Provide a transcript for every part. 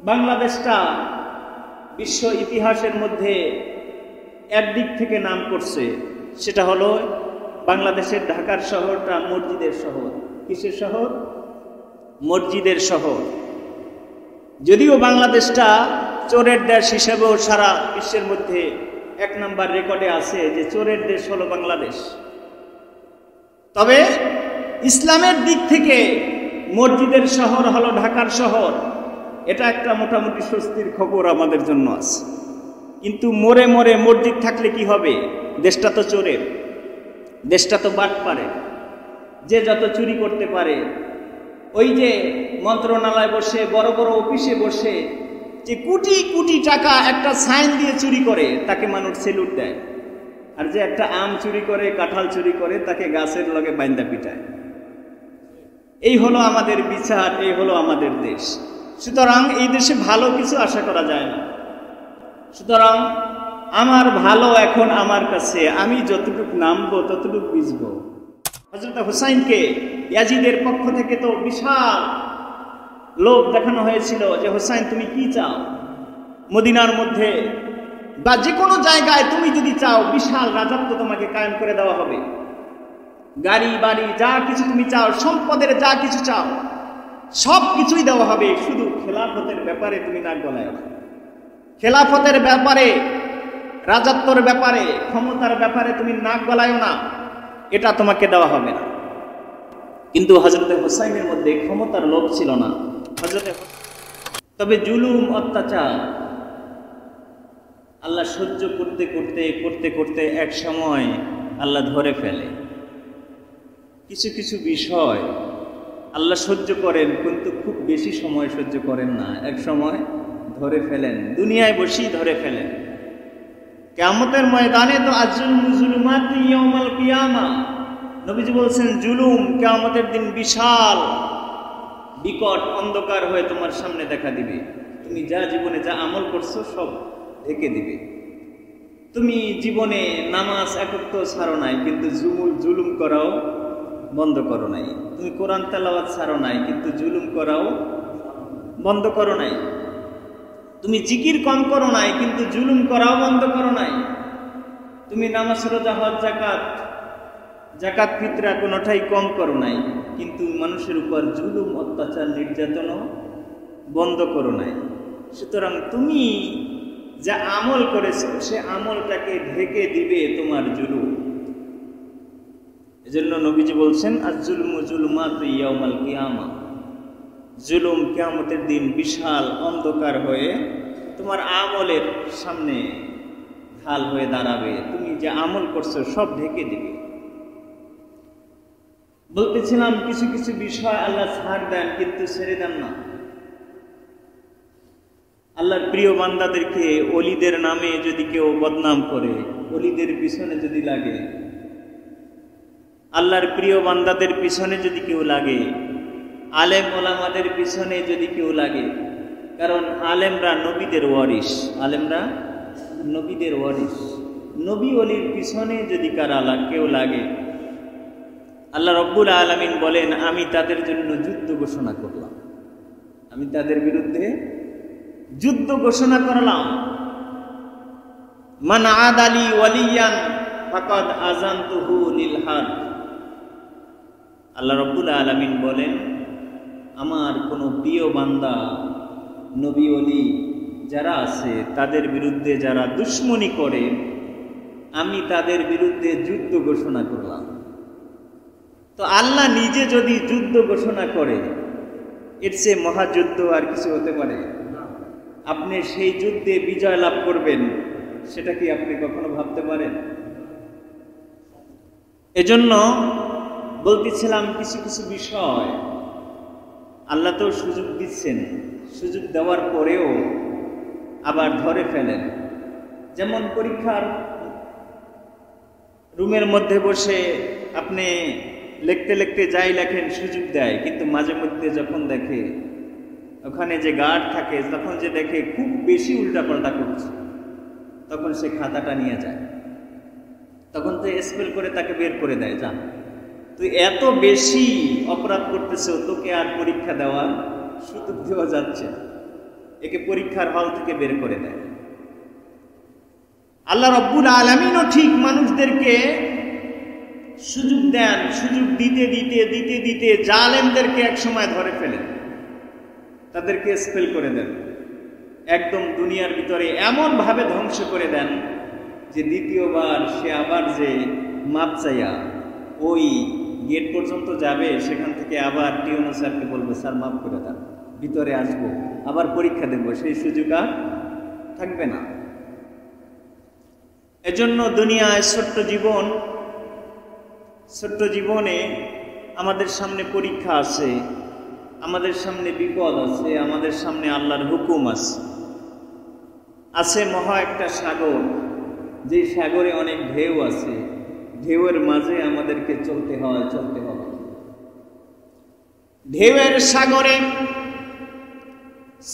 বাংলাদেশটা বিশ্ব ইতিহাসের মধ্যে একদিক থেকে নাম করছে, সেটা হলো বাংলাদেশের ঢাকার শহরটা মসজিদের শহর। কিসের শহর? মসজিদের শহর। যদিও বাংলাদেশটা চোরের দেশ হিসেবেও সারা বিশ্বের মধ্যে 1 নম্বর রেকর্ডে আছে যে চোরের দেশ হলো বাংলাদেশ, তবে ইসলামের দিক থেকে মসজিদের শহর হলো ঢাকার শহর। এটা একটা মোটামুটি স্বস্তির খবর আমাদের জন্য আছে। কিন্তু মোড়ে মোড়ে মসজিদ থাকলে কি হবে? দেশটা তো চোরের, দেশটা তো বাটপারের, যে যত চুরি করতে পারে। ওই যে মন্ত্রণালয় বসে, বড় বড় অফিসে বসে যে কোটি কোটি টাকা একটা সাইন দিয়ে চুরি করে, তাকে মানুষ সেলুট দেয়। আর যে একটা আম চুরি করে, কাঁঠাল চুরি করে, তাকে গাছের লগে বাইন্দা পিটায়। এই হলো আমাদের বিচার, এই হলো আমাদের দেশ। সুতরাং এই দেশে ভালো কিছু আশা করা যায় না। সুতরাং আমার ভালো এখন আমার কাছে, আমি যতটুকু নামবো ততটুকু বুঝবো। হযরত হুসাইনকে ইয়াজিদের পক্ষ থেকে তো বিশাল লোভ দেখানো হয়েছিল যে হুসাইন তুমি কি চাও? মদিনার মধ্যে বা যে কোনো জায়গায় তুমি যদি চাও, বিশাল রাজত্ব তোমাকে কায়েম করে দেওয়া হবে। গাড়ি বাড়ি যা কিছু তুমি চাও, সম্পদের যা কিছু চাও, সব কিছুই দেওয়া হবে, শুধু খেলাফতের ব্যাপারে তুমি নাক গলায় না। খেলাফতের ব্যাপারে, রাজত্বর ব্যাপারে, ক্ষমতার ব্যাপারে তুমি নাক গলায়ও না, এটা তোমাকে দেওয়া হবে না। কিন্তু হযরত হুসাইনের মধ্যে ক্ষমতার লোভ ছিল না। তবে জুলুম, অত্যাচার আল্লাহ সহ্য করতে করতে করতে করতে এক সময় আল্লাহ ধরে ফেলে। কিছু কিছু বিষয় আল্লাহ সহ্য করেন, কিন্তু খুব বেশি সময় সহ্য করেন না, এক সময় ধরে ফেলেন, দুনিয়ায় বসেই ধরে ফেলেন। কিয়ামতের ময়দানে তো আজ-জুলুমাত ইয়াউমাল কিয়ামা, নবীজি বলছেন জুলুম কিয়ামতের দিন বিশাল বিকট অন্ধকার হয়ে তোমার সামনে দেখা দিবে। তুমি যা জীবনে যা আমল করছো সব ঢেকে দিবে। তুমি জীবনে নামাজ একত্র ছাড়ো নাই, কিন্তু জুলুম করাও বন্ধ করো নাই। তুমি কোরআন তেলাওয়াত ছাড়ো নাই, কিন্তু জুলুম করাও বন্ধ করো নাই। তুমি জিকির কম করো নাই, কিন্তু জুলুম করাও বন্ধ করো নাই। তুমি নামাজ, রোজা, হজ, জাকাত ফিতরা কোনোটাই কম করো নাই, কিন্তু মানুষের উপর জুলুম, অত্যাচার, নির্যাতনও বন্ধ করো নাই। সুতরাং তুমি যা আমল করেছো সে আমলটাকে ঢেকে দিবে তোমার জুলুম। এজন্য নবীজি বলছেন আজ-জুলমু জুলুমাতু ইয়াউমাল কিয়ামা, জুলুম কিয়ামতের দিন বিশাল অন্ধকার হয়ে তোমার আমলের সামনে ঢাল হয়ে দাঁড়াবে। তুমি যে আমল করছো সব ঢেকে দিবে। বলতেছিলাম কিছু কিছু বিষয় আল্লাহ ছাড় দেন, কিন্তু ছেড়ে দেন না। আল্লাহর প্রিয় বান্দাদেরকে ওলিদের নামে যদি কেউ বদনাম করে, ওলিদের পিছনে যদি লাগে, আল্লাহর প্রিয় বান্দাদের পিছনে যদি কেউ লাগে, আলেম ওলামাদের পিছনে যদি কেউ লাগে, কারণ আলেমরা নবীদের ওয়ারিস, আলেমরা নবীদের ওয়ারিস। নবী ওলির পিছনে যদি কেউ লাগে, আল্লাহ রব্বুল আলামিন বলেন আমি তাদের জন্য যুদ্ধ ঘোষণা করলাম, আমি তাদের বিরুদ্ধে যুদ্ধ ঘোষণা করলাম। মান আদালি ওয়ালিয়ান ফাকাদ আযানতুহু লিল হারব। আল্লাহ রব্বুল আলামিন বলেন আমার কোনো প্রিয় বান্দা, নবী ওলি যারা আছে, তাদের বিরুদ্ধে যারা দুশমনি করে, আমি তাদের বিরুদ্ধে যুদ্ধ ঘোষণা করলাম। তো আল্লাহ নিজে যদি যুদ্ধ ঘোষণা করে, এর চেয়ে মহাযুদ্ধ আর কিছু হতে পারে? আপনি সেই যুদ্ধে বিজয় লাভ করবেন, সেটা কি আপনি কখনো ভাবতে পারেন? এজন্য বলতেছিলাম কিছু কিছু বিষয় আল্লাহ তো সুযোগ দিচ্ছেন, সুযোগ দেওয়ার পরেও আবার ধরে ফেলেন। যেমন পরীক্ষার রুমের মধ্যে বসে আপনি লিখতে লিখতে যাই লেখেন, সুযোগ দেয়, কিন্তু মাঝে মধ্যে যখন দেখে ওখানে যে গার্ড থাকে, তখন যে দেখে খুব বেশি উল্টাপাল্টা করছে, তখন সে খাতাটা নিয়ে যায়, তখন তো স্পেল করে তাকে বের করে দেয়, যা তুই এত বেশি অপরাধ করতেছ, তোকে আর পরীক্ষা দেওয়ার সুযোগ দেওয়া যাচ্ছে। একে পরীক্ষার হল থেকে বের করে দেয়। আল্লাহ রব্বুল আলামিনও ঠিক মানুষদেরকে সুযোগ দেন, সুযোগ দিতে দিতে দিতে দিতে জালেমদেরকে এক সময় ধরে ফেলেন, তাদেরকে স্পেল করে দেন, একদম দুনিয়ার ভিতরে এমন ভাবে ধ্বংস করে দেন যে দ্বিতীয়বার সে আবার যে মাপ চাইয়া ওই গেট পর্যন্ত যাবে, সেখান থেকে আবার টিউনো স্যারকে বলবে, স্যার মাফ করে দেন, ভিতরে আসবো, আবার পরীক্ষা দেব, সেই সুযোগ আর থাকবে না। এজন্য দুনিয়ায় ছোট্ট জীবনে আমাদের সামনে পরীক্ষা আছে, আমাদের সামনে বিপদ আছে, আমাদের সামনে আল্লাহর হুকুম আছে মহা একটা সাগর, যে সাগরে অনেক ঢেউ আছে, ঢেউয়ের মাঝে আমাদেরকে চলতে হবে। ঢেউয়ের সাগরে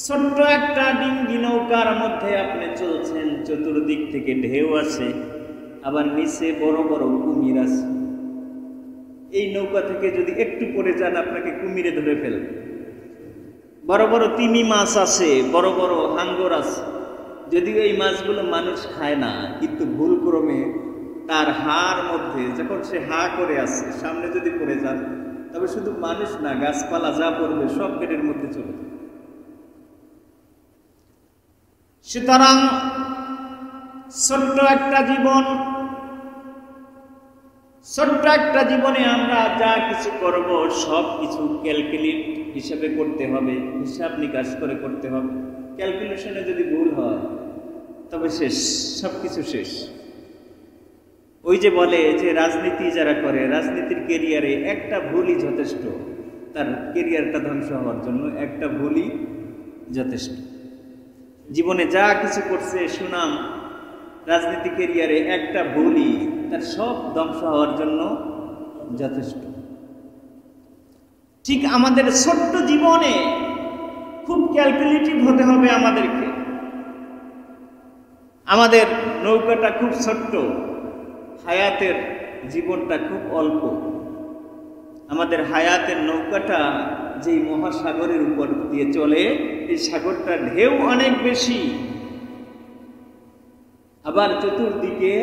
ছোট্ট একটা ডিঙ্গি নৌকার মধ্যে আপনি চলছেন, চতুর্দিক থেকে ঢেউ আছে, আবার নিচে বড় বড় কুমির আছে। এই নৌকা থেকে যদি একটু পড়ে যান, আপনাকে কুমিরে ধরে ফেলবে। বড় বড় তিমি মাছ আছে, বড় বড় হাঙ্গর আছে, যদিও এই মাছগুলো মানুষ খায় না, কিন্তু ভুলক্রমে তার হাড় মধ্যে যখন সে হা করে আছে, সামনে যদি পড়ে যান, তবে শুধু মানুষ না, গাছপালা যা পড়বে সব পেটের মধ্যে চলে যাবে। সুতরাং ছোট্ট একটা জীবনে আমরা যা কিছু করব সব কিছু ক্যালকুলেট হিসাবে করতে হবে, হিসাব নিকাশ করে করতে হবে। ক্যালকুলেশনে যদি ভুল হয় তবে শেষ, সবকিছু শেষ। ওই যে বলে যে রাজনীতি যারা করে, রাজনীতির কেরিয়ারে একটা ভুলই যথেষ্ট, তার কেরিয়ারটা ধ্বংস হওয়ার জন্য একটা ভুলই যথেষ্ট। জীবনে যা কিছু করছে সুনাম, রাজনীতি কেরিয়ারে একটা ভুলই তার সব ধ্বংস হওয়ার জন্য যথেষ্ট। ঠিক আমাদের ছোট্ট জীবনে খুব ক্যালকুলেটিভ হতে হবে আমাদেরকে। আমাদের নৌকাটা খুব ছোট্ট, হায়াতের জীবনটা খুব অল্প। আমাদের হায়াতের নৌকাটা যেই মহাসাগরের উপর দিয়ে চলে, এই সাগরটা ঢেউ অনেক বেশি, আবার চতুর্দিকে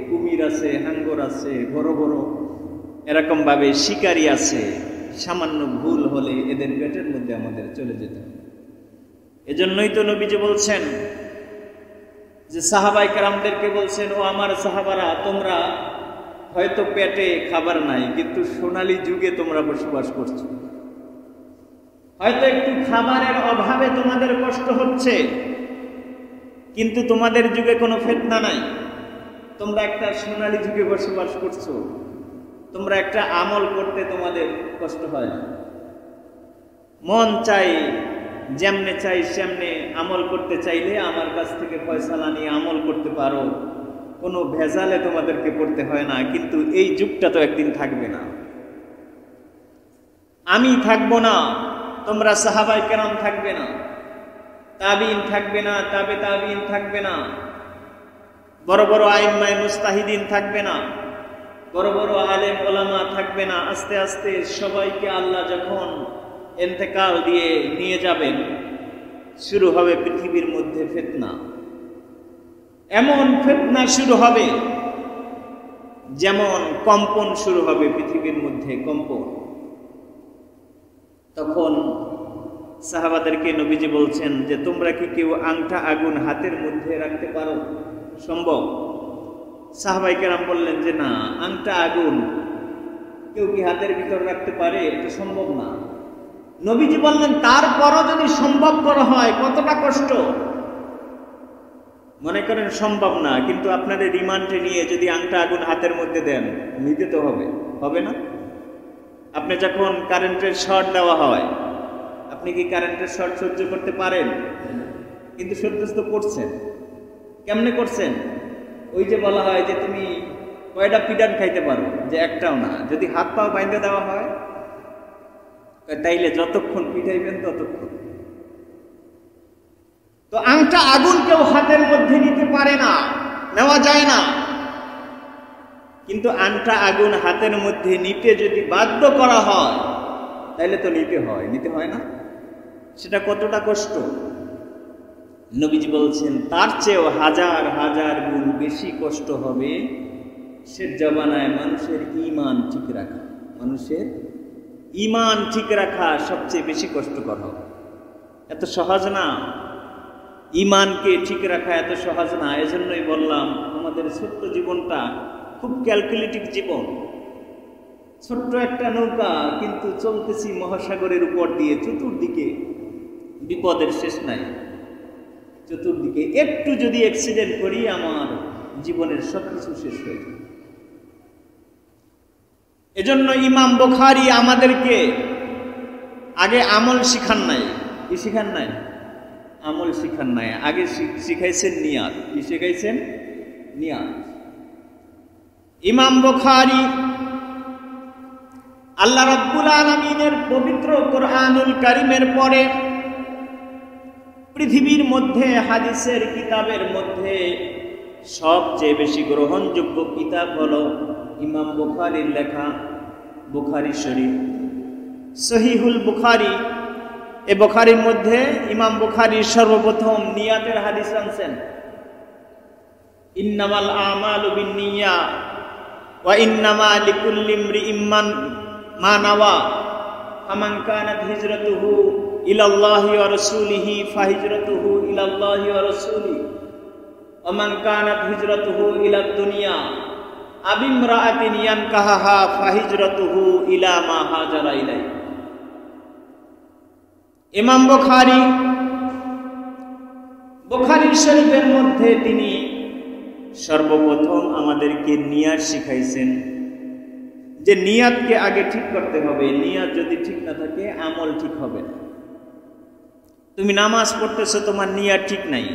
কুমির আছে, হাঙ্গর আছে, বড় বড় এরকম ভাবে শিকারী আছে। সামান্য ভুল হলে এদের পেটের মধ্যে আমাদের চলে যেতে হবে। এজন্যই তো নবীজি বলছেন যে সাহাবায়ে কেরামদেরকে বলছেন, ও আমার সাহাবারা, তোমরা হয়তো পেটে খাবার নাই, কিন্তু সোনালী যুগে তোমরা বসবাস করছো। হয়তো একটু খাবারের অভাবে তোমাদের কষ্ট হচ্ছে, কিন্তু তোমাদের যুগে কোনো ফিতনা নাই। তোমরা একটা সোনালী যুগে বসবাস করছো, তোমরা একটা আমল করতে তোমাদের কষ্ট হয় না। মন চাই, যেমনে চাই সেমনে আমল করতে চাইলে আমার কাছ থেকে ফয়সালা নিয়ে আমল করতে পারো, কোনো ভেজালে তোমাদেরকে পড়তে হয় না। কিন্তু এই যুগটা তো একদিন থাকবে না, আমি থাকবো না, তোমরা সাহাবায়ে কেরাম থাকবে না, তাবিঈন থাকবে না, তাবে তাবিঈন থাকবে না, বড় বড় আইম্মায়ে মুজতাহিদিন থাকবে না, বড় বড় আলেম ওলামা থাকবে না। আস্তে আস্তে সবাইকে আল্লাহ যখন ইন্তেকাল দিয়ে নিয়ে যাবেন, শুরু হবে পৃথিবীর মধ্যে ফিতনা। এমন ফিতনা শুরু হবে যেমন কম্পন শুরু হবে পৃথিবীর মধ্যে, কম্পন। তখন সাহাবাদেরকে নবীজি বলছেন যে তোমরা কি কেউ আংটা আগুন হাতের মধ্যে রাখতে পারো? সম্ভব? সাহাবায়ে কেরাম বললেন যে না, আংটা আগুন কেউ কি হাতের ভিতর রাখতে পারে? এটা সম্ভব না। নবীজি বললেন তারপরও যদি সম্ভব করা হয় কতটা কষ্ট। মনে করেন সম্ভব না, কিন্তু আপনাদের রিমান্ডে নিয়ে যদি আংটা আগুন হাতের মধ্যে দেন, নিতে তো হবে, হবে না? আপনি যখন কারেন্টের শর্ট দেওয়া হয়, আপনি কি কারেন্টের শর্ট সহ্য করতে পারেন? কিন্তু সহ্য তো করছেন। কেমনে করছেন? ওই যে বলা হয় যে তুমি কয়টা পিটান খাইতে পারো, যে একটাও না। যদি হাত পাও বাইন্ধে দেওয়া হয়, তাইলে যতক্ষণ পিটাইবেন ততক্ষণ। তো আংটা আগুন কেউ হাতের মধ্যে নিতে পারে না, নেওয়া যায় না। কিন্তু আংটা আগুন হাতের মধ্যে নিতে যদি বাধ্য করা হয়, তাইলে তো নিতে হয়, নিতে হয় না? সেটা কতটা কষ্ট। নবীজি বলছেন তার চেয়েও হাজার হাজার গুণ বেশি কষ্ট হবে সে জমানায় মানুষের ঈমান ঠিক রাখা। মানুষের ঈমান ঠিক রাখা সবচেয়ে বেশি কষ্টকর হবে। এত সহজ না, ঈমানকে ঠিক রাখা এত সহজ না। এজন্যই বললাম আমাদের ছোট্ট জীবনটা খুব ক্যালকুলেটিভ জীবন। ছোট্ট একটা নৌকা, কিন্তু চলতেছি মহাসাগরের উপর দিয়ে, চতুর্দিকে বিপদের শেষ নাই। চতুর্দিকে একটু যদি অ্যাক্সিডেন্ট করি আমার জীবনের সবকিছু শেষ হয়ে যায়। এজন্য ইমাম বুখারী আমাদেরকে আগে আমল শিখান নাই। কি শিখান নাই? আমল শিখান নাই, আগে শিখাইছেন নিয়াত। কি শিখাইছেন? নিয়াত। ইমাম বুখারী আল্লাহ রাব্বুল আলামিনের পবিত্র কোরআনুল কারীমের পরে পৃথিবীর মধ্যে হাদিসের কিতাবের মধ্যে সবচেয়ে বেশি গ্রহণযোগ্য কিতাব হলো ইমাম বুখারীর লেখা বুখারী শরীফ, সহিহুল বুখারী। এই বুখারীর মধ্যে ইমাম বুখারী সর্বপ্রথম নিয়াতের হাদিস আনছেন। ইন্নামাল আমালু বিন্নিয়া ওয়া ইন্নামা লিকুল্লি ইমরিইম মা নাওয়া ফামান কানাত হিজরাতুহু ইলাল্লাহি ওয়া রাসূলিহি ফাহিজরাতুহু ইলাল্লাহি ওয়া রাসূলিহি ওয়া মান কানাত হিজরাতুহু ইলাদ দুনিয়া আবিমরাআতিন ইয়ানকাহাহা ফাহিজরাতুহু ইলা মা হাজারা ইলাইহি। ইমাম বুখারী বুখারী শরীফের মধ্যে তিনি সর্বপ্রথম আমাদেরকে নিয়াত শিখাইছেন, যে নিয়াতকে আগে ঠিক করতে হবে। নিয়াত যদি ঠিক না থাকে আমল ঠিক হবে না। তুমি নামাজ পড়তেছো, তোমার নিয়াত ঠিক নাই।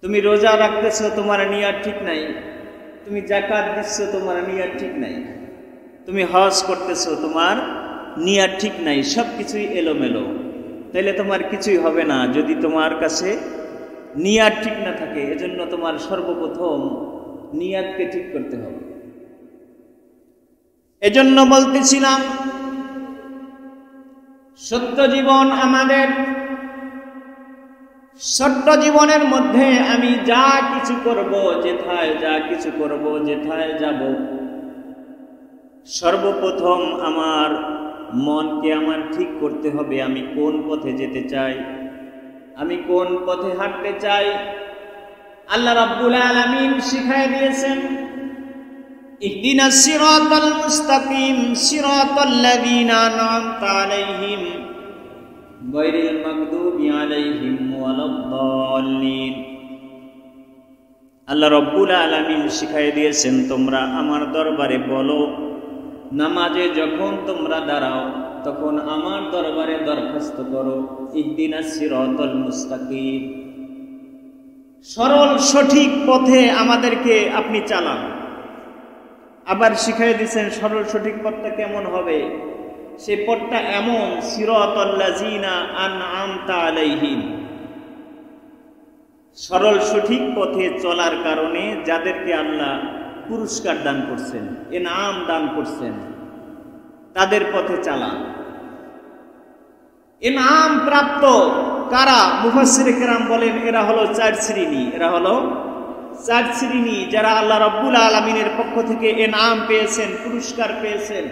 তুমি রোজা রাখতেছো, তোমার নিয়াত ঠিক নাই। তুমি যাকাত দিচ্ছ, তোমার নিয়াত ঠিক নাই। তুমি হজ করতেছো, তোমার নিয়াত ঠিক নাই। সব কিছুই এলোমেলো। তাইলে তোমার কিছুই হবে না যদি তোমার কাছে নিয়াত ঠিক না থাকে। এজন্য তোমার সর্বপ্রথম নিয়াতকে ঠিক করতে হবে। এজন্য বলতেছিলাম সত্য জীবন আমাদের। ছোট্ট জীবনের মধ্যে আমি যা কিছু করব, যেথায় যা কিছু করব, যেথায় যাব, সর্বপ্রথম আমার মনকে আমার ঠিক করতে হবে। আমি কোন পথে যেতে চাই, আমি কোন পথে হাঁটতে চাই। আল্লাহ রাব্বুল আলামিন শিখায় দিয়েছেন, ইহদিনাস সিরাতাল মুস্তাকিম সিরাতাল্লাযীনা আন'আমতা আলাইহিম গায়রিল মাগদুবি আলাইহিম ওয়ালাদ-দাল্লিন। আল্লাহ রাব্বুল আলামিন শিখায় দিয়েছেন, তোমরা আমার দরবারে বলো, নামাজে যখন তোমরা দাঁড়াও তখন আমার দরবারে দরখাস্ত করো, ইহদিনাস সিরাতাল মুস্তাকিম, সরল সঠিক পথে আমাদেরকে আপনি চালান। আবার শিখাই দিয়েছেন সরল সঠিক পথটা কেমন হবে। সে পথটা এমন, সিরাতাল্লাযীনা আন'আমতা আলাইহিম, সরল সঠিক পথে চলার কারণে যাদেরকে আল্লাহ পুরস্কার দান করছেন, ইনাম দান করছেন, তাদের পথে চালান। ইনাম প্রাপ্ত কারা? মুফাসসিরে কেরাম বলেন এরা হলো চার শ্রেণী। এরা হলো চার শ্রেণী যারা আল্লাহ রাব্বুল আলামিনের পক্ষ থেকে ইনাম পেয়েছেন, পুরস্কার পেয়েছেন।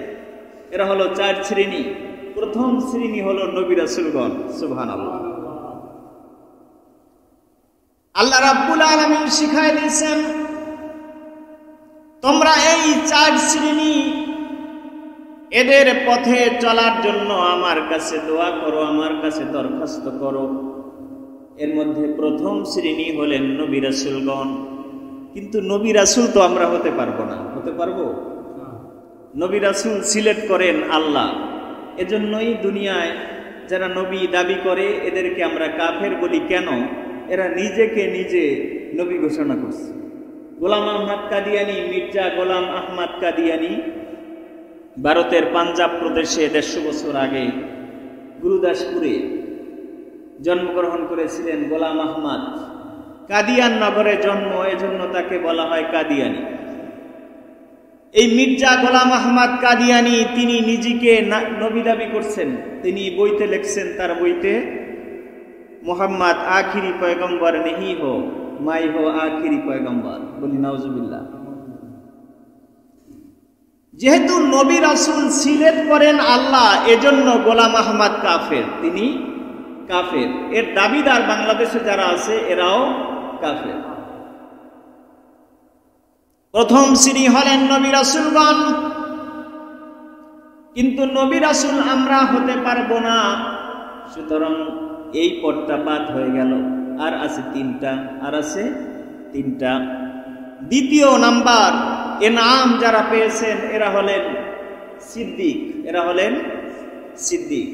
এরা হলো চার শ্রেণী। প্রথম শ্রেণী হলো নবী রাসূলগণ। সুবহানাল্লাহ। আল্লাহ রাব্বুল আলামিন শিখায় দিয়েছেন, তোমরা এই চার শ্রেণী এদের পথে চলার জন্য আমার কাছে দোয়া করো, আমার কাছে দরখাস্ত করো। এর মধ্যে প্রথম শ্রেণী হলেন নবী রাসূলগণ। কিন্তু নবী রাসূল তো আমরা হতে পারবো না। হতে পারবো? নবী রাসূল সিলেক্ট করেন আল্লাহ। এজন্যই দুনিয়ায় যারা নবী দাবি করে এদেরকে আমরা কাফের বলি। কেন? এরা নিজেকে নিজে নবী ঘোষণা করছে। গোলাম আহমদ কাদিয়ানী, মির্জা গোলাম আহমদ কাদিয়ানী ভারতের পাঞ্জাব প্রদেশে 150 বছর আগে গুরুদাসপুরে জন্মগ্রহণ করেছিলেন গোলাম আহমদ। কাদিয়ান নগরে জন্ম, এজন্য তাকে বলা হয় কাদিয়ানী। এই মির্জা গোলাম আহমদ কাদিয়ানী তিনি নিজেকে নবী দাবি করছেন। তিনি বইতে লিখছেন, তার বইতে मोहम्मद आखिरी पैगंबर नहीं हो, मैं हो आखिरी पैगंबर। बोली नाउजुबिल्लाह। যেহেতু নবী রাসূল সিলেক্ট করেন আল্লাহ, এজন্য গোলাম আহমদ কাফের, তিনি কাফের। এর দাবিদার বাংলাদেশে যারা আছে এরাও কাফের। প্রথম শ্রেণী হলেন নবী রাসূলগণ, কিন্তু নবী রাসূল আমরা হতে পারবো না, সুতরাং এই পদটা বাদ হয়ে গেল। আর আছে তিনটা। দ্বিতীয় নাম্বার এনাম যারা পেয়েছেন এরা হলেন সিদ্দিক।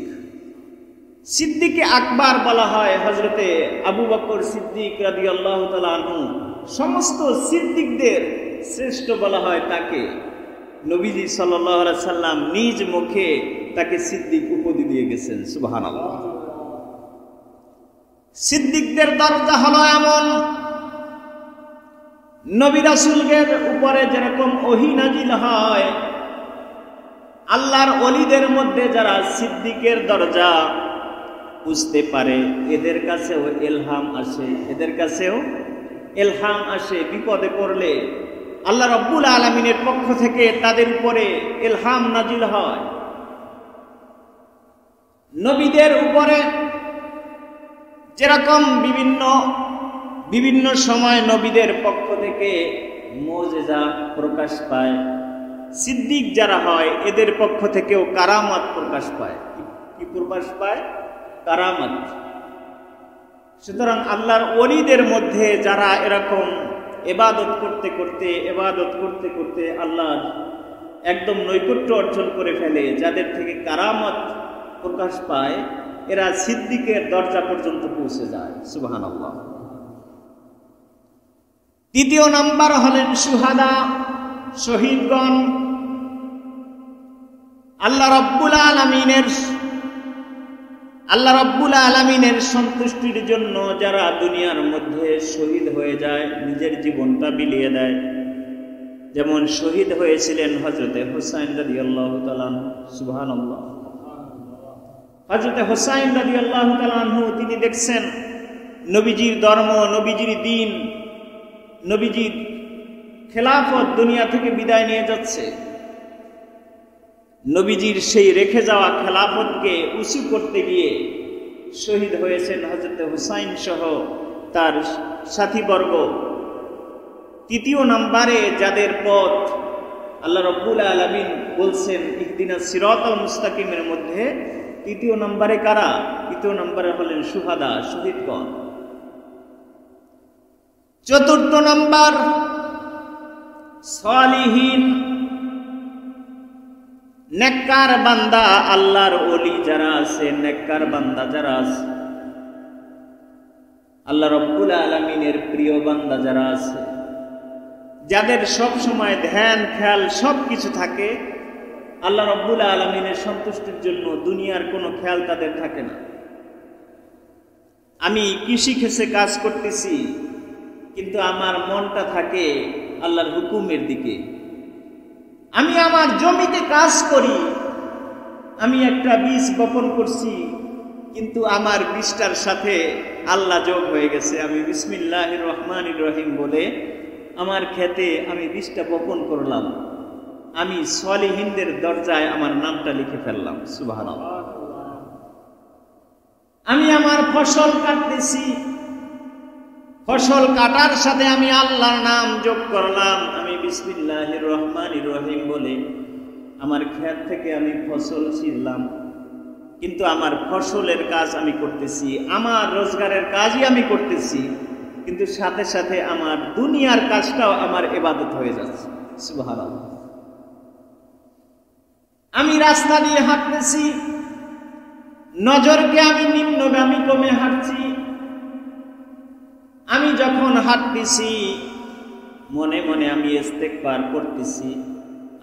সিদ্দিকে আকবর বলা হয় হযরতে আবু বকর সিদ্দিক রাদিয়াল্লাহু তাআলা আনহু। সমস্ত সিদ্দিকদের শ্রেষ্ঠ বলা হয় তাকে। নবীজি সাল্লাল্লাহু আলাইহি সাল্লাম নিজ মুখে তাকে সিদ্দিক উপাধি দিয়ে গেছেন। সুবহানাল্লাহ। সিদ্দিকদের দরজা হলো এমন, নবী রাসূলের উপরে যেরকম ওহী নাজিল হয়, আল্লাহর ওলিদের মধ্যে যারা সিদ্দিকের দরজা বুঝতে পারে এদের কাছেও এলহাম আসে। বিপদে পড়লে আল্লাহ রাব্বুল আলামিনের পক্ষ থেকে তাদের উপরে ইলহাম নাজিল হয়। নবীদের উপরে যেরকম বিভিন্ন সময় নবীদের পক্ষ থেকে মুজিজা প্রকাশ পায়, সিদ্দিক যারা হয় এদের পক্ষ থেকেও কারামাত প্রকাশ পায়। কি প্রকাশ পায়? কারামাত। সুতরাং আল্লাহর ওলিদের মধ্যে যারা এরকম ইবাদত করতে করতে আল্লাহর একদম নৈকট্য অর্জন করে ফেলে, যাদের থেকে কারামত প্রকাশ পায়, এরা সিদ্দিকের দরজা পর্যন্ত পৌঁছে যায়। সুবহানাল্লাহ। তৃতীয় নাম্বার হলেন শুহাদা, শহীদগণ। আল্লাহ রাব্বুল আলামিনের সন্তুষ্টির জন্য যারা দুনিয়ার মধ্যে শহীদ হয়ে যায়, নিজের জীবনটা বিলিয়ে দেয়, যেমন শহীদ হয়েছিলেন হযরতে হুসাইন রাদিয়াল্লাহু তাআলা আনহু। সুবহানাল্লাহ। হযরতে হুসাইন রাদিয়াল্লাহু তাআলা আনহু তিনি দেখছেন নবীজির ধর্ম, নবীজির দ্বীন, নবীজির খেলাফত দুনিয়া থেকে বিদায় নিয়ে যাচ্ছে। নবীজির সেই রেখে যাওয়া খেলাফতকে উঁচু করতে গিয়ে শহীদ হয়েছেন হযরতে হুসাইন সহ তার সাথীবর্গ। তৃতীয় নাম্বারে যাদের পথ আল্লাহ রাব্বুল আলামিন বলছেন ইহদিনাস সিরাতাল মুস্তাকিমের মধ্যে তৃতীয় নাম্বারে কারা? তৃতীয় নাম্বারে হলেন শুহাদা, শহীদগণ। চতুর্থ নাম্বার সালিহিন, নেককার বান্দা, আল্লাহর ওলি যারা আছে, নেককার বান্দা যারা আছে, আল্লাহ রাব্বুল আলামিনের প্রিয় বান্দা যারা আছে, যাদের সব সময় ধ্যান খেয়াল সবকিছু থাকে আল্লাহ রাব্বুল আলামিনের সন্তুষ্টির জন্য, দুনিয়ার কোনো খেয়াল তাদের থাকে না। আমি কৃষি ক্ষেত্রে কাজ করতেছি, কিন্তু আমার মনটা থাকে আল্লাহর হুকুমের দিকে। আমি আমার জমিতে কাজ করি, আমি একটা বীজ বপন করছি, কিন্তু আমার বীজটার সাথে আল্লাহ যোগ হয়ে গেছে। আমি বিসমিল্লাহির রহমানির রহিম বলে আমার খেতে আমি বীজটা বপন করলাম, আমি সালিহিনদের দরজায় আমার নামটা লিখে ফেললাম। সুবহানাল্লাহ। আমি আমার ফসল কাটতেছি, ফসল কাটার সাথে আমি আল্লাহর নাম যোগ করলাম, আমি বিসমিল্লাহির রহমানির রহিম বলে আমার ক্ষেত থেকে আমি ফসল ছিঁড়লাম, কিন্তু আমার ফসলের কাজ আমি করতেছি, আমার রোজগারের কাজই আমি করতেছি, কিন্তু সাথে সাথে আমার দুনিয়ার কাজটাও আমার ইবাদত হয়ে যাচ্ছে। সুবহানাল্লাহ। আমি রাস্তা দিয়ে হাঁটতেছি, নজরকে আমি নিম্নগামী কমে হাঁটছি। আমি যখন হাঁটতেছি মনে মনে আমি ইস্তেগফার করতেছি।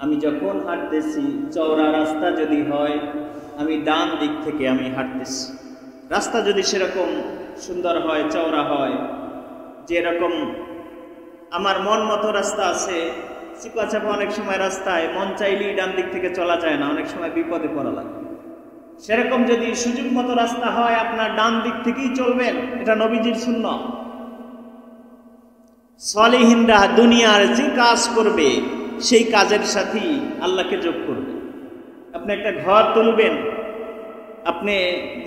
আমি যখন হাঁটতেছি চওড়া রাস্তা যদি হয় আমি ডান দিক থেকে আমি হাঁটতেছি। রাস্তা যদি সেরকম সুন্দর হয়, চওড়া হয়, যেরকম আমার মন মতো রাস্তা আছে, চিপা চাপা অনেক সময় রাস্তায় মন চাইলেই ডান দিক থেকে চলা যায় না, অনেক সময় বিপদে পড়া লাগে। সেরকম যদি সুযোগ মতো রাস্তা হয় আপনার ডান দিক থেকেই চলবেন, এটা নবীজির সুন্নাহ। সালেহিনরা দুনিয়ার যে কাজ করবে সেই কাজের সাথেই আল্লাহকে যোগ করবে। আপনি একটা ঘর তুলবেন, আপনি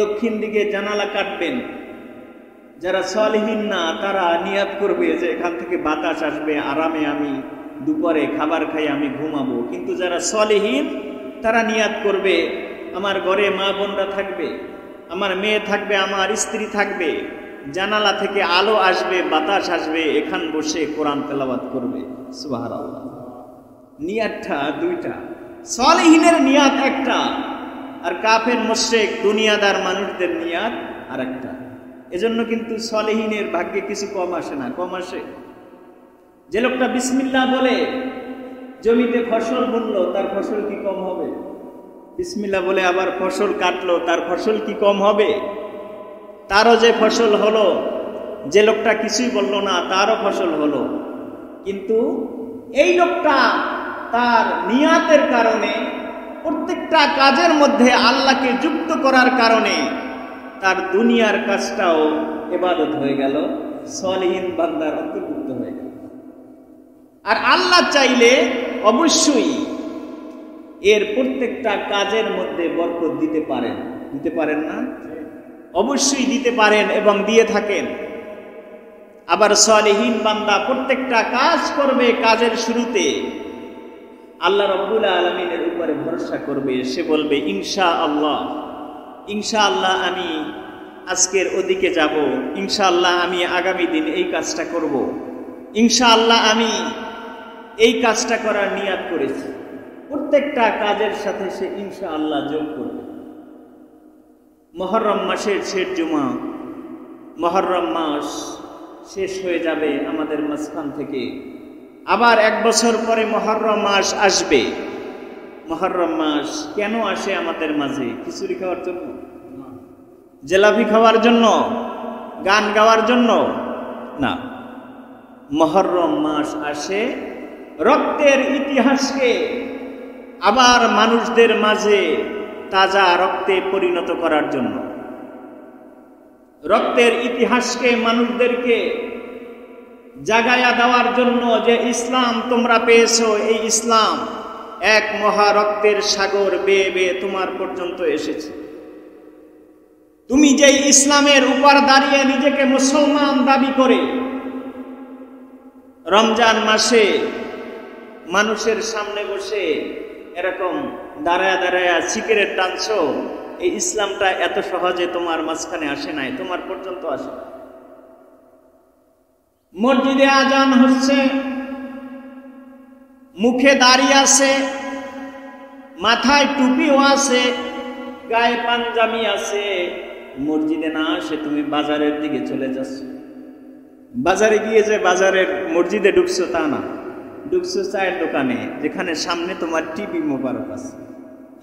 দক্ষিণ দিকে জানালা কাটবেন, যারা সালেহিন না তারা নিয়াত করবে যে এখান থেকে বাতাস আসবে, আরামে আমি দুপুরে খাবার খাই আমি ঘুমাবো। কিন্তু যারা সালেহিন তারা নিয়াত করবে আমার ঘরে মা বোনরা থাকবে, আমার মেয়ে থাকবে, আমার স্ত্রী থাকবে, জানালা থেকে আলো আসবে, বাতাস আসবে, এখান বসে কোরআন তেলাওয়াত করবে। সুবহানাল্লাহ। নিয়াতটা দুইটা, সালেহিনের নিয়াত একটা, আর কাফের মুশরিক দুনিয়াদার মানুষদের নিয়াত আরেকটা। এজন্য কিন্তু সালেহিনের ভাগ্যে কিছু কম আসে না, কম আসে। যে লোকটা বিসমিল্লাহ বলে জমিতে ফসল বুনলো তার ফসল কি কম হবে? বিসমিল্লাহ বলে আবার ফসল কাটলো তার ফসল কি কম হবে? তারও যে ফসল হলো, যে লোকটা কিছুই বলল না তারও ফসল হলো। কিন্তু এই লোকটা তার নিয়াতের কারণে, প্রত্যেকটা কাজের মধ্যে আল্লাহকে যুক্ত করার কারণে তার দুনিয়ার কাজটাও ইবাদত হয়ে গেল, সালেহিন বান্দার অন্তর্ভুক্ত হয়ে গেল। আর আল্লাহ চাইলে অবশ্যই এর প্রত্যেকটা কাজের মধ্যে বরকত দিতে পারেন, দিতে পারেন না? অবশ্যই দিতে পারেন এবং দিয়ে থাকেন। আবার সালেহিন বান্দা প্রত্যেকটা কাজ করবে, কাজের শুরুতে আল্লাহ রাব্বুল আলামিনের উপরে ভরসা করবে। সে বলবে ইনশাআল্লাহ, ইনশাআল্লাহ আমি আজকের ওদিকে যাব, ইনশাআল্লাহ আমি আগামী দিন এই কাজটা করব, ইনশাআল্লাহ আমি এই কাজটা করার নিয়াত করেছি। প্রত্যেকটা কাজের সাথে সে ইনশাআল্লাহ যোগ করবে। মুহররম মাসের শেষ জুমা, মুহররম মাস শেষ হয়ে যাবে আমাদের মাঝখান থেকে। আবার এক বছর পরে মুহররম মাস আসবে। মুহররম মাস কেন আসে আমাদের মাঝে? খিচুড়ি খাওয়ার জন্য? জিলাপি খাওয়ার জন্য? গান গাওয়ার জন্য? না, মুহররম মাস আসে রক্তের ইতিহাসকে আবার মানুষদের মাঝে তাজা রক্তে পরিণত করার জন্য। রক্তের ইতিহাসকে মানুষদেরকে জাগায়া দেওয়ার জন্য, যে ইসলাম তোমরা পেয়েছো, এই ইসলাম এক মহা রক্তের সাগর বেয়ে বেয়ে তোমার পর্যন্ত এসেছে। তুমি যে ইসলামের উপর দাঁড়িয়ে নিজেকে মুসলমান দাবি করে রমজান মাসে মানুষের সামনে বসে এরকম দাঁড়ায়া দাঁড়ায়া সিগারেট টানছো, এই ইসলামটা এত সহজে তোমার মাঝখানে আসে নাই, তোমার পর্যন্ত আসে না। মসজিদে আজান হচ্ছে, মুখে দাড়ি আছে, মাথায় টুপিও আছে, গায়ে পাঞ্জাবি আছে, মসজিদে না আসে তুমি বাজারের দিকে চলে যাচ্ছ। বাজারে গিয়ে যে বাজারের মসজিদে ঢুকছো তা না, ঢুকছো চায়ের দোকানে, যেখানে সামনে তোমার টিভি মোবারক আছে,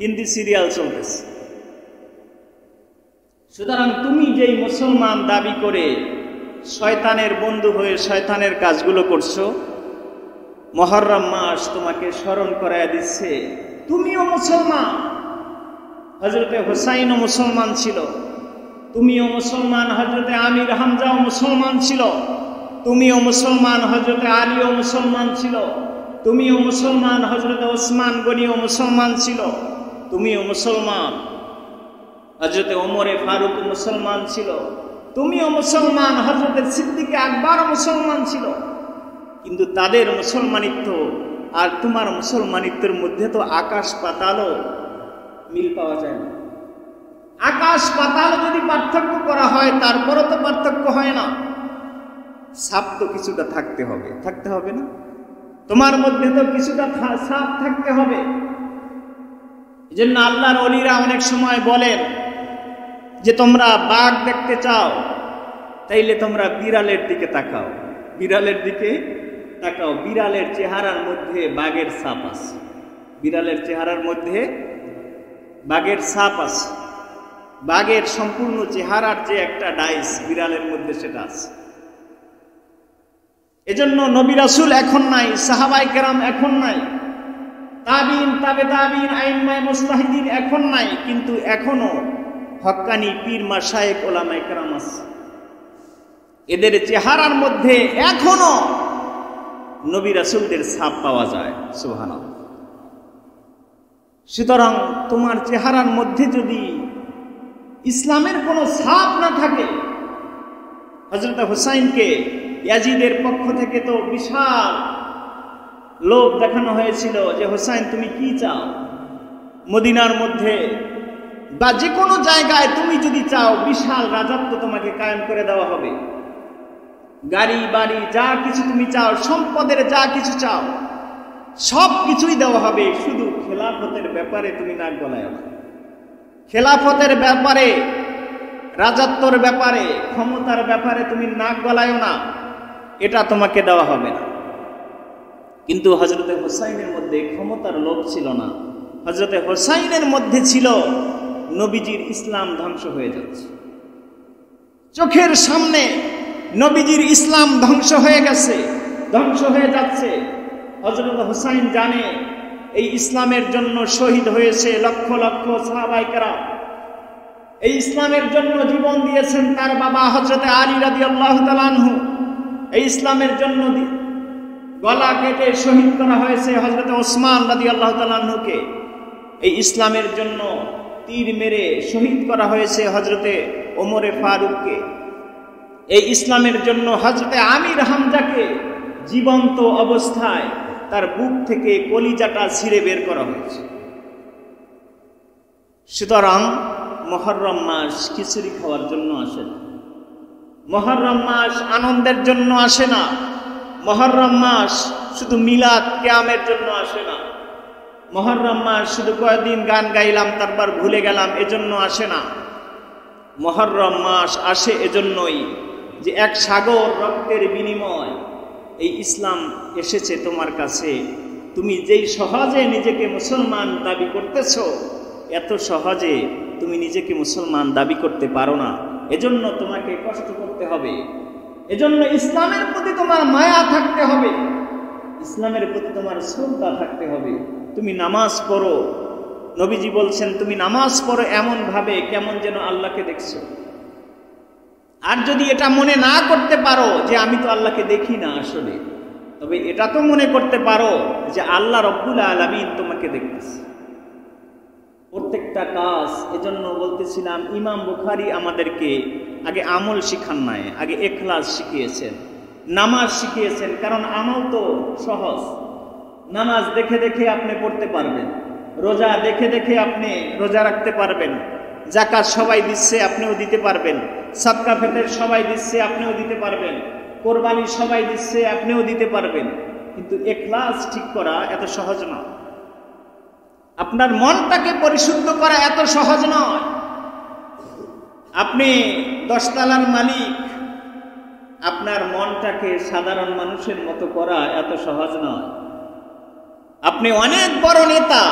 হিন্দি সিরিয়াল চলতেছে। সুতরাং তুমি যেই মুসলমান দাবি করে শয়তানের বন্ধু হয়ে শয়তানের কাজগুলো করছো, মুহররম মাস তোমাকে স্মরণ করায় দিচ্ছে তুমিও মুসলমান। হযরতে হুসাইনও মুসলমান ছিল, তুমিও মুসলমান। হযরতে আমির হামজাও মুসলমান ছিল, তুমিও মুসলমান। হযরতে আলীও মুসলমান ছিল, তুমিও মুসলমান। হযরতে ওসমান গনিও মুসলমান ছিল, তুমিও মুসলমান। হযরতে ওমরে ফারুক মুসলমান ছিল, তুমিও মুসলমান। হযরতে সিদ্দিক আকবর মুসলমান ছিল। কিন্তু তাদের মুসলমানিত্ব আর তোমার মুসলমানিত্বের মধ্যে তো আকাশ পাতালও মিল পাওয়া যায় না। আকাশ পাতাল যদি পার্থক্য করা হয় তারপরও তো পার্থক্য হয় না। ছাপ তো কিছুটা থাকতে হবে, থাকতে হবে না? তোমার মধ্যে তো কিছুটা ছাপ থাকতে হবে। এই জন্য আল্লাহর ওলিরা অনেক সময় বলেন যে তোমরা বাঘ দেখতে চাও, তাইলে তোমরা বিড়ালের দিকে তাকাও, বিড়ালের দিকে তাকাও। বিড়ালের চেহারার মধ্যে বাঘের ছাপ আছে, বিড়ালের চেহারার মধ্যে বাঘের ছাপ আছে। বাঘের সম্পূর্ণ চেহারার যে একটা ডাইস বিড়ালের মধ্যে সেটা আছে। এজন্য নবী রাসূল এখন নাই, সাহাবায়ে কেরাম এখন নাই, তাবিন, তাবে তাবিন, আইম্মায়ে মুজতাহিদিন এখন নাই, কিন্তু এখনো হক্কানি পীর মাশায়েখ ওলামায়ে কেরাম আছে। এদের চেহারার মধ্যে এখনো নবী রাসূলদের ছাপ পাওয়া যায়। সুবহানাল্লাহ। সুতরাং তোমার চেহারার মধ্যে যদি ইসলামের কোনো ছাপ না থাকে, হযরত হুসাইনকে ইয়াজিদের পক্ষ থেকে তো বিশাল লোভ দেখানো হয়েছিল যে হুসাইন তুমি কি চাও, মদিনার মধ্যে বা যে কোনো জায়গায় তুমি যদি চাও বিশাল রাজত্ব তোমাকে কায়েম করে দেওয়া হবে, গাড়ি বাড়ি যা কিছু তুমি চাও, সম্পদের যা কিছু চাও সব কিছুই দেওয়া হবে, শুধু খেলাফতের ব্যাপারে তুমি নাক গলায় না। খেলাফতের ব্যাপারে, রাজত্বর ব্যাপারে, ক্ষমতার ব্যাপারে তুমি নাক গলায় না, এটা তোমাকে দেওয়া হবে না। কিন্তু হযরতে হুসাইনের মধ্যে ক্ষমতার লোভ ছিল না, হযরতে হুসাইনের মধ্যে ছিল নবীজির ইসলাম ধ্বংস হয়ে যাচ্ছে, চোখের সামনে নবীজির ইসলাম ধ্বংস হয়ে গেছে, ধ্বংস হয়ে যাচ্ছে। হযরত হুসাইন জানে এই ইসলামের জন্য শহীদ হয়েছে লক্ষ লক্ষ সাহাবায়ে কেরাম, এই ইসলামের জন্য জীবন দিয়েছেন তার বাবা হযরতে আলী রাদিয়াল্লাহু তাআলা আনহু, এই ইসলামের জন্য গলা কেটে শহীদ করা হয়েছে হযরতে ওসমান রাদিয়াল্লাহু তাআলা আনহুকে, এই ইসলামের জন্য তীর মেরে শহীদ করা হয়েছে হযরতে ওমরে ফারুককে, এই ইসলামের জন্য হযরতে আমির হামজাকে জীবন্ত অবস্থায় তার বুক থেকে কলিজাটা ছিঁড়ে বের করা হয়েছে। সুতরাং মুহররম মাস খিচুড়ি খাওয়ার জন্য আসে না, মুহররম মাস আনন্দের জন্য আসে না, মুহররম মাস শুধু মিলাদ কিয়ামের জন্য আসে না, মুহররম মাস শুধু কয়েকদিন গান গাইলাম তারপর ভুলে গেলাম এজন্য আসে না। মুহররম মাস আসে এজন্যই যে এক সাগর রক্তের বিনিময় এই ইসলাম এসেছে তোমার কাছে, তুমি যেই সহজে নিজেকে মুসলমান দাবি করতেছো, এত সহজে তুমি নিজেকে মুসলমান দাবি করতে পারো না, এজন্য তোমাকে কষ্ট করতে হবে, এজন্য ইসলামের প্রতি তোমার মায়া থাকতে হবে, ইসলামের প্রতি তোমার শ্রদ্ধা থাকতে হবে। তুমি নামাজ পড়ো, নবীজি বলছেন তুমি নামাজ পড়ো এমন ভাবে কেমন যেন আল্লাহকে দেখছো। আর যদি এটা মনে না করতে পারো যে আমি তো আল্লাহকে দেখি না আসলে, তবে এটা তো মনে করতে পারো যে আল্লাহ রব্বুল আলামিন তোমাকে দেখতেছে। প্রত্যেকটা কাজ, এজন্য বলতেছিলাম ইমাম বুখারী আমাদেরকে আগে আমল শিখান নাই, আগে ইখলাস শিখিয়েছেন, নামাজ শিখিয়েছেন। কারণ আমল তো সহজ, নামাজ দেখে দেখে আপনি পড়তে পারবেন, রোজা দেখে দেখে আপনি রোজা রাখতে পারবেন, যাকাত সবাই দিচ্ছে আপনিও দিতে পারবেন, সাদকা ফিতর সবাই দিচ্ছে আপনিও দিতে পারবেন, কোরবানি সবাই দিচ্ছে আপনিও দিতে পারবেন। কিন্তু ইখলাস ঠিক করা এত সহজ নয়, আপনার মনটাকে পরিশুদ্ধ করা এত সহজ নয়। আপনি 10 তলার মালিক, আপনার মনটাকে সাধারণ মানুষের মতো করা এত সহজ নয়। আপনি অনেক বড় নেতা,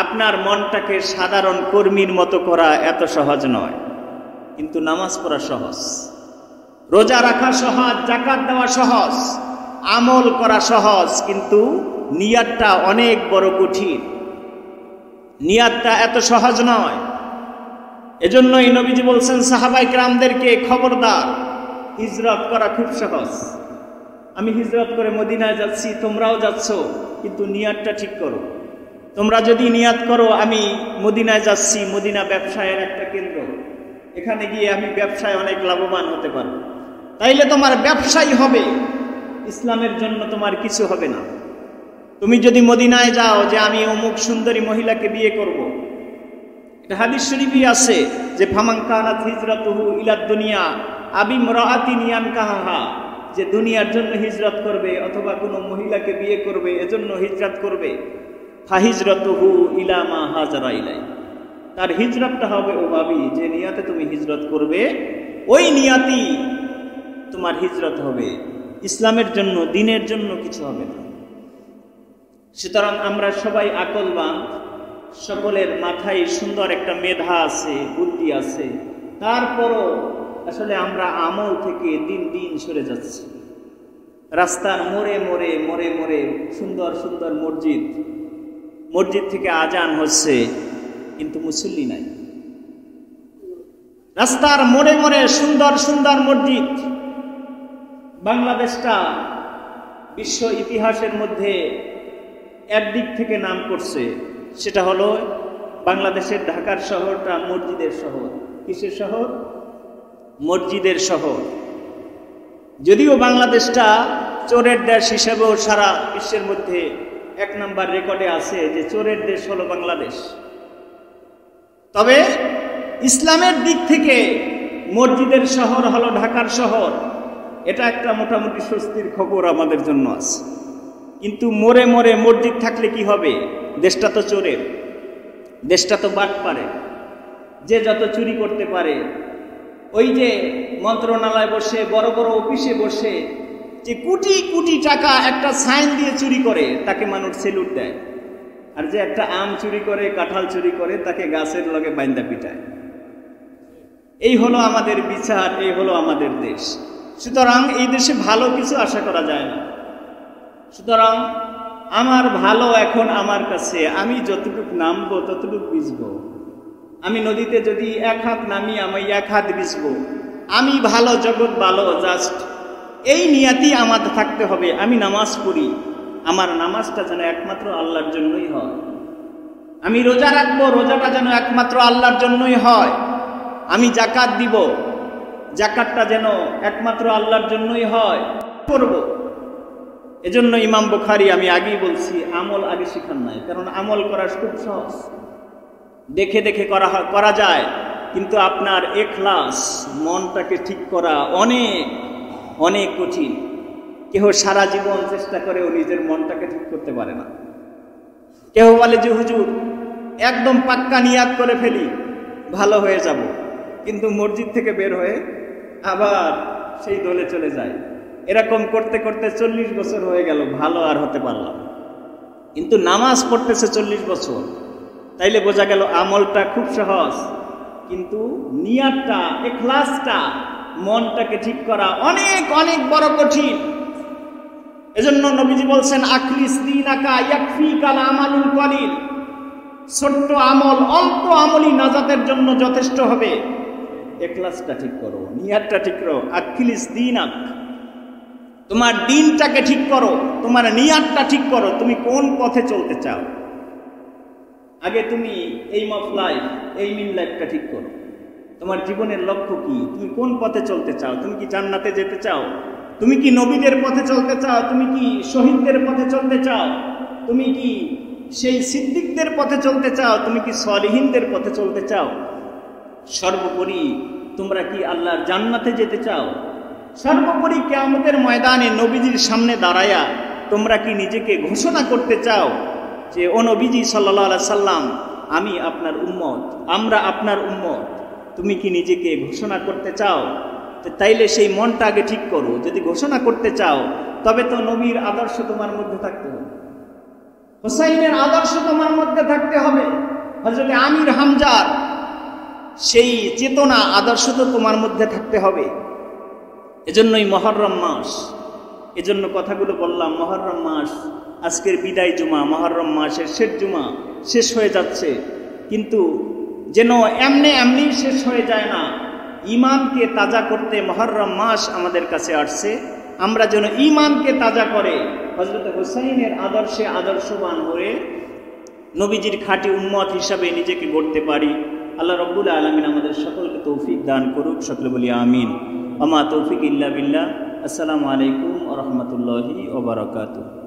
আপনার মনটাকে সাধারণ কর্মীর মতো করা এত সহজ নয়। কিন্তু নামাজ পড়া সহজ, রোজা রাখা সহজ, যাকাত দেওয়া সহজ, আমল করা সহজ, কিন্তু নিয়াতটা অনেক বড় কঠিন, নিয়াতটা এত সহজ নয়। এজন্যই নবীজি বলছেন সাহাবায়ে কেরামদেরকে, খবরদার, হিজরত করা খুব সহজ, আমি হিজরত করে মদিনায় যাচ্ছি, তোমরাও যাচ্ছ, কিন্তু নিয়াতটা ঠিক করো। তোমরা যদি নিয়াত করো আমি মদিনায় যাচ্ছি, মদিনা ব্যবসায়ের একটা কেন্দ্র, এখানে গিয়ে আমি ব্যবসায় অনেক লাভবান হতে পারবো, তাইলে তোমার ব্যবসাই হবে, ইসলামের জন্য তোমার কিছু হবে না। তুমি যদি মদিনায় যাও যে আমি অমুক সুন্দরী মহিলাকে বিয়ে করব, এটা হাদিস শরীফে আছে যে ফামান কানাত হিজরাতুহু ইলাদ দুনিয়া আবিমরাআতিন ইয়ানকাহা, যে দুনিয়ার জন্য হিজরত করবে অথবা কোনো মহিলাকে বিয়ে করবে এজন্য হিজরত করবে, ফাহিজরাতুহু ইলা মা হাজারা ইলাই, তার হিজরতটা হবে ও ভাবি যে নিয়াতে তুমি হিজরত করবে ওই নিয়াতি তোমার হিজরত হবে, ইসলামের জন্য, দ্বীনের জন্য কিছু হবে না। সুতরাং আমরা সবাই আকলবান, সকলের মাথায় সুন্দর একটা মেধা আছে, বুদ্ধি আছে, তারপরও আসলে আমরা আমল থেকে দিন দিন সরে যাচ্ছি। রাস্তার মোড়ে মোড়ে মোড়ে মোড়ে সুন্দর সুন্দর মসজিদ, মসজিদ থেকে আজান হচ্ছে কিন্তু মুসল্লি নাই। রাস্তার মোড়ে মোড়ে সুন্দর সুন্দর মসজিদ। বাংলাদেশটা বিশ্ব ইতিহাসের মধ্যে একদিক থেকে নাম করছে, সেটা হলো বাংলাদেশের ঢাকার শহরটা মসজিদের শহর। কিসের শহর? মসজিদের শহর। যদিও বাংলাদেশটা চোরের দেশ হিসেবেও সারা বিশ্বের মধ্যে 1 নম্বর রেকর্ডে আছে যে চোরের দেশ হলো বাংলাদেশ, তবে ইসলামের দিক থেকে মসজিদের শহর হলো ঢাকার শহর। এটা একটা মোটামুটি স্বস্তির খবর আমাদের জন্য আছে। কিন্তু মোড়ে মোড়ে মসজিদ থাকলে কি হবে? দেশটা তো চোরের, দেশটা তো বাটপাড়ের, যে যত চুরি করতে পারে। ওই যে মন্ত্রণালয় বসে, বড় বড় অফিসে বসে যে কোটি কোটি টাকা একটা সাইন দিয়ে চুরি করে, তাকে মানুষ সেলুট দেয়। আর যে একটা আম চুরি করে, কাঁঠাল চুরি করে, তাকে গাছের লগে বাইন্দা পিটায়। এই হলো আমাদের বিচার, এই হলো আমাদের দেশ। সুতরাং এই দেশে ভালো কিছু আশা করা যায় না। সুতরাং আমার ভালো এখন আমার কাছে, আমি যতটুকু নামবো ততটুকু ভিজবো। আমি নদীতে যদি 1 হাত নামি, আমি 1 হাত ভিজবো। আমি ভালো, জগৎ ভালো, জাস্ট এই নিয়াতি আমার থাকতে হবে। আমি নামাজ পড়ি, আমার নামাজটা যেন একমাত্র আল্লাহর জন্যই হয়। আমি রোজা রাখবো, রোজাটা যেন একমাত্র আল্লাহর জন্যই হয়। আমি যাকাত দিব, যাকাতটা যেন একমাত্র আল্লাহর জন্যই হয় করব। এজন্য ইমাম বুখারী, আমি আগেই বলছি, আমল আগে শিখান নাই। কারণ আমল করা খুব সহজ, দেখে দেখে করা যায়, কিন্তু আপনার ইখলাস, মনটাকে ঠিক করা অনেক অনেক কঠিন। কেহ সারা জীবন চেষ্টা করেও নিজের মনটাকে ঠিক করতে পারে না। কেহ বলে যে হুজুর একদম পাক্কা নিয়াত করে ফেলি, ভালো হয়ে যাব, কিন্তু মসজিদ থেকে বের হয়ে আবার সেই দলে চলে যায়। এরকম করতে করতে 40 বছর হয়ে গেল, ভালো আর হতে পারলাম। কিন্তু নামাজ পড়তেছে 40 বছর, তাইলে বোঝা গেল আমলটা খুব সহজ, কিন্তু নিয়াতটা, ইখলাসটা, মনটাকে ঠিক করা অনেক অনেক বড় কঠিন। এজন্য নবীজি বলছেন, আখলিস দীনাকা ইয়াকফিকাল আমালুল কলিল। ছোট্ট আমল, অল্প আমলই নাজাতের জন্য যথেষ্ট হবে। ইখলাসটা ঠিক করো, নিয়াতটা ঠিক করো। আখলিস দীনাক, তোমার দিনটাকে ঠিক করো, তোমার নিয়াতটা ঠিক করো। তুমি কোন পথে চলতে চাও? আগে তুমি এই অফ লাইফ, এই মিন লাইফটা ঠিক করো। তোমার জীবনের লক্ষ্য কি? তুমি কোন পথে চলতে চাও? তুমি কি জান্নাতে যেতে চাও? তুমি কি নবীদের পথে চলতে চাও? তুমি কি শহীদদের পথে চলতে চাও? তুমি কি সেই সিদ্দিকদের পথে চলতে চাও? তুমি কি সলিহিনদের পথে চলতে চাও? সর্বোপরি তোমরা কি আল্লাহর জান্নাতে যেতে চাও? সর্বোপরি কিয়ামতের ময়দানে নবীজির সামনে দাঁড়ায়া তোমরা কি নিজেকে ঘোষণা করতে চাও যে ও নবীজি সাল্লাল্লাহু আলাইহি সাল্লাম, আমি আপনার উম্মত, আমরা আপনার উম্মত? তুমি কি নিজেকে ঘোষণা করতে চাও? তাইলে সেই মনটা আগে ঠিক করো। যদি ঘোষণা করতে চাও, তবে তো নবীর আদর্শ তোমার মধ্যে থাকতে হবে, হুসাইনের আদর্শ তোমার মধ্যে থাকতে হবে, হযরত আমির হামজার সেই চেতনা, আদর্শ তো তোমার মধ্যে থাকতে হবে। এজন্যই মুহররম মাস, এজন্য কথাগুলো বললাম। মুহররম মাস আজকের বিদায় জুমা, মুহররম মাসের শেষ জুমা শেষ হয়ে যাচ্ছে, কিন্তু যেন এমনি শেষ হয়ে যায় না। ঈমানকে তাজা করতে মুহররম মাস আমাদের কাছে আসছে। আমরা যেন ঈমানকে তাজা করে হযরত হুসাইনের আদর্শে আদর্শবান হয়ে নবীজির খাঁটি উম্মত হিসাবে নিজেকে গড়তে পারি। আল্লাহ রাব্বুল আলামিন আমাদের সকলকে তৌফিক দান করুক। সকলে বলি আমিন। ওয়া মা তৌফিক ইল্লা বিল্লাহ। আসসালামু আলাইকুম ওয়া রাহমাতুল্লাহি ওয়া বারাকাতুহু।